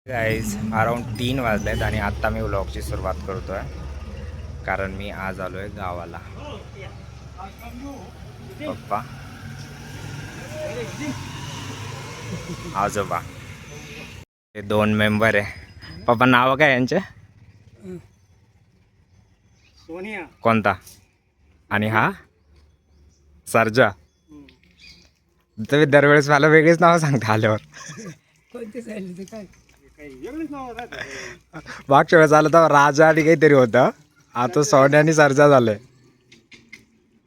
Guys around 3 वाजलेत आणि आत्ता मी व्लॉगची सुरुवात करतो आहे, कारण मी आज आलो आहे गावाला. पप्पा, आजोबा, हे 2 मेंबर आहे. पप्पा नाव काय यांचे? सोनिया. कोणता? आणि हा सर्जा. तुम्ही दरवेळेस मला वेगळीच नावं सांगता आल्यावर. कोणते सांगितले ते काय वेगळीच नाव राहतात. मागच्या वेळेस आलं तर राजा आणि काहीतरी होतं, आता सोन्या आणि सर्जा झालंय.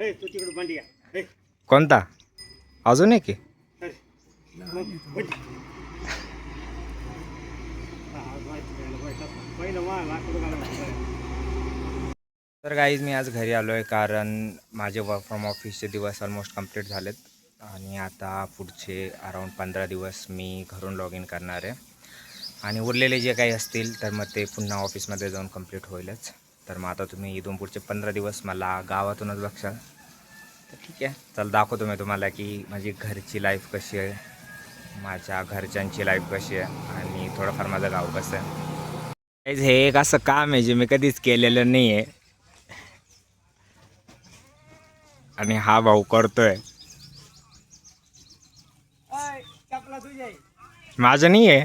हे तू तिकडे बंडी आहे. कोणता? अजून एक की तर गाईज मी आज घरी आलो आहे, कारण माझे वर्क फ्रॉम ऑफिसचे दिवस ऑलमोस्ट कंप्लीट झालेत आणि आता पुढचे अराऊंड 15 दिवस मी घरून लॉग इन करणार आहे. आणि उरलेले जे काही असतील तर मग ते पुन्हा ऑफिसमध्ये जाऊन कंप्लीट होईलच. तर मग आता तुम्ही इथून पुढचे 15 दिवस मला गावातूनच बघशाल. तर ठीक आहे, चल दाखवतो मी तुम्हाला की माझी घरची लाईफ कशी आहे, माझ्या घरच्यांची लाईफ कशी आहे आणि थोडंफार माझं गाव कसं आहे. हे एक असं काम आहे जे मी कधीच केलेलं नाही आहे आणि हा भाऊ करतोय. माझं नाही आहे,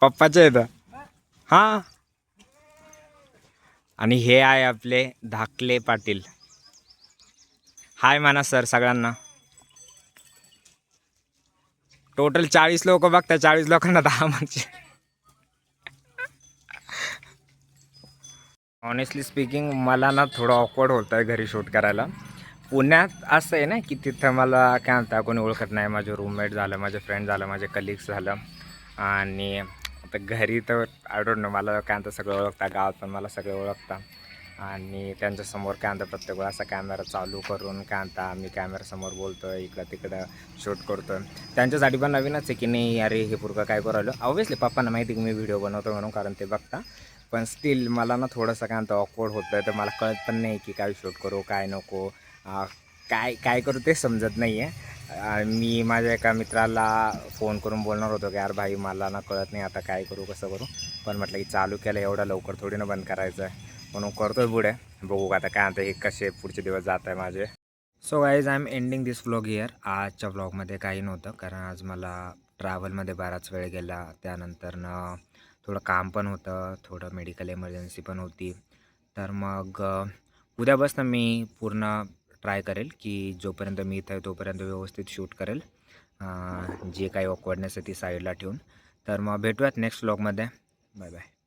पप्पाचे येतं. हां, आणि हे आहे आपले धाकले पाटील. हाय म्हणा सर सगळ्यांना. टोटल 40 लोक बघतात, 40 लोकांना 10 म्हणजे. ऑनेस्टली स्पीकिंग मला ना थोडं ऑकवर्ड होतं आहे घरी शूट करायला. पुण्यात असं आहे ना की तिथं मला काय म्हणता कोणी ओळखत नाही. माझे रूममेट झालं, माझे फ्रेंड झालं, माझे कलिग्स झालं. आणि आता घरी तर आय डोंट नो, मला काय म्हणता सगळं ओळखता, गावात पण मला सगळे ओळखता. आणि त्यांच्यासमोर काय म्हणता प्रत्येक वेळा असा कॅमेरा चालू करून काय म्हणता मी कॅमेरासमोर बोलतो आहे, इकडं तिकडं शूट करतो आहे. त्यांच्यासाठी पण नवीनच आहे की नाही अरे हे पुरकं काय करू राहिलो. ऑब्वियसली पप्पांना माहिती की मी व्हिडिओ बनवतो म्हणून, कारण ते बघता. पण स्टील मला ना थोडंसं काय म्हणतं ऑकवर्ड होतं आहे. तर मला कळत पण नाही की काय शूट करू काय नको, काय काय करू ते समजत नाही आहे. मी माझ्या एका मित्राला फोन करून बोलणार होतो की यार भाई मला ना कळत नाही आता काय करू कसं करू. पण म्हटलं की चालू केलं एवढं लवकर थोडी ना बंद करायचं आहे, म्हणून करतो आहे पुढे. बघू आता काय म्हणतं हे कसे पुढचे दिवस जात आहे माझे. So guys I am ending this vlog here. आजच्या व्लॉगमध्ये काही नव्हतं, कारण आज मला ट्रॅव्हलमध्ये बराच वेळ गेला. त्यानंतरनं थोडं काम पण होतं, थोडं मेडिकल इमर्जन्सी पण होती. तर मग उद्यापासून मी पूर्ण ट्राय करेल की जोपर्यंत मी इथं आहे तोपर्यंत व्यवस्थित शूट करेल, जे काही ऑकवर्डनेस आहे ती साईडला ठेवून. तर मग भेटूयात नेक्स्ट व्लॉगमध्ये. Bye bye.